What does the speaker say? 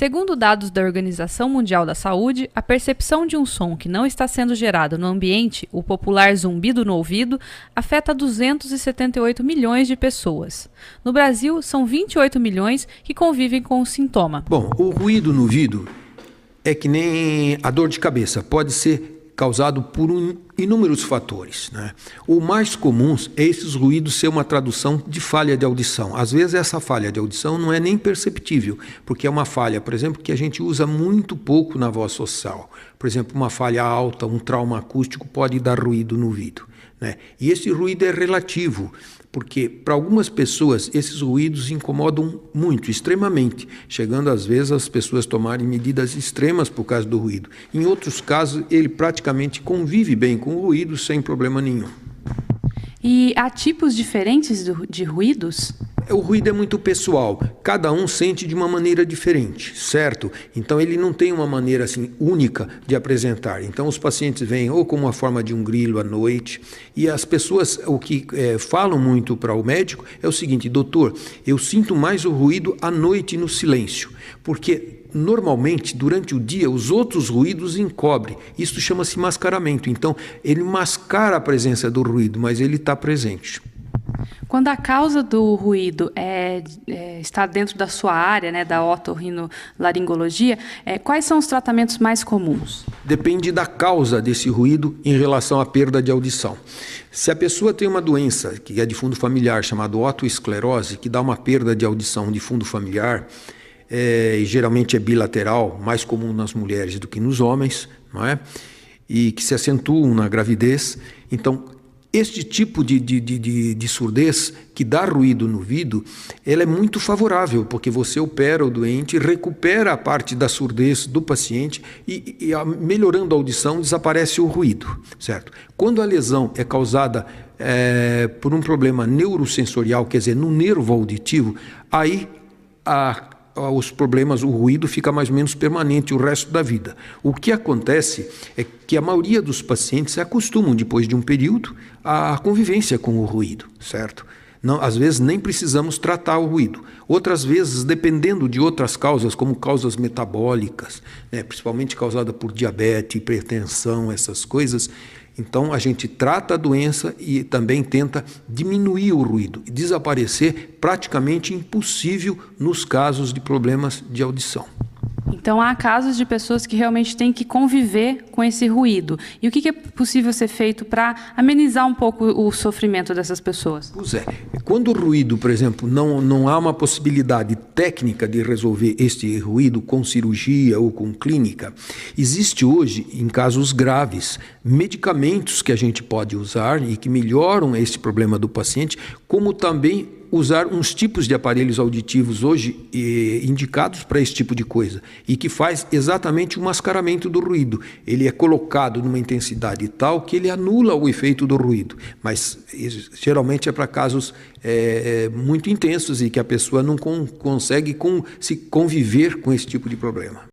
Segundo dados da Organização Mundial da Saúde, a percepção de um som que não está sendo gerado no ambiente, o popular zumbido no ouvido, afeta 278 milhões de pessoas. No Brasil, são 28 milhões que convivem com o sintoma. Bom, o ruído no ouvido é que nem a dor de cabeça, pode ser causado por inúmeros fatores, né? O mais comum é esses ruídos ser uma tradução de falha de audição. Às vezes essa falha de audição não é nem perceptível, porque é uma falha, por exemplo, que a gente usa muito pouco na voz social. Por exemplo, uma falha alta, um trauma acústico pode dar ruído no ouvido, né? E esse ruído é relativo, porque para algumas pessoas esses ruídos incomodam muito, extremamente, chegando às vezes as pessoas tomarem medidas extremas por causa do ruído. Em outros casos, ele praticamente convive bem com o ruído sem problema nenhum. E há tipos diferentes de ruídos? O ruído é muito pessoal, cada um sente de uma maneira diferente, certo? Então ele não tem uma maneira assim única de apresentar. Então os pacientes vêm ou com uma forma de um grilo à noite, e as pessoas o que falam muito para o médico é o seguinte: doutor, eu sinto mais o ruído à noite no silêncio, porque normalmente durante o dia os outros ruídos encobrem. Isso chama-se mascaramento. Então ele mascara a presença do ruído, mas ele está presente. Quando a causa do ruído está dentro da sua área, né, da otorrinolaringologia, quais são os tratamentos mais comuns? Depende da causa desse ruído em relação à perda de audição. Se a pessoa tem uma doença que é de fundo familiar, chamada otoesclerose, que dá uma perda de audição de fundo familiar, geralmente é bilateral, mais comum nas mulheres do que nos homens, não é? E que se acentuam na gravidez. Então, este tipo de surdez que dá ruído no ouvido, ela é muito favorável, porque você opera o doente, recupera a parte da surdez do paciente e melhorando a audição, desaparece o ruído, certo? Quando a lesão é causada por um problema neurosensorial, quer dizer, no nervo auditivo, aí os problemas, o ruído fica mais ou menos permanente o resto da vida. O que acontece é que a maioria dos pacientes se acostumam, depois de um período, à convivência com o ruído, certo? Não, às vezes nem precisamos tratar o ruído. Outras vezes, dependendo de outras causas, como causas metabólicas, né, principalmente causada por diabetes, hipertensão, essas coisas, então a gente trata a doença e também tenta diminuir o ruído, desaparecer praticamente impossível nos casos de problemas de audição. Então há casos de pessoas que realmente têm que conviver com esse ruído. E o que é possível ser feito para amenizar um pouco o sofrimento dessas pessoas? Pois é, quando o ruído, por exemplo, não há uma possibilidade técnica de resolver este ruído com cirurgia ou com clínica, existe hoje, em casos graves, medicamentos que a gente pode usar e que melhoram esse problema do paciente, como também usar uns tipos de aparelhos auditivos hoje indicados para esse tipo de coisa e que faz exatamente o mascaramento do ruído. Ele é colocado numa intensidade tal que ele anula o efeito do ruído, mas geralmente é para casos muito intensos e que a pessoa não consegue se conviver com esse tipo de problema.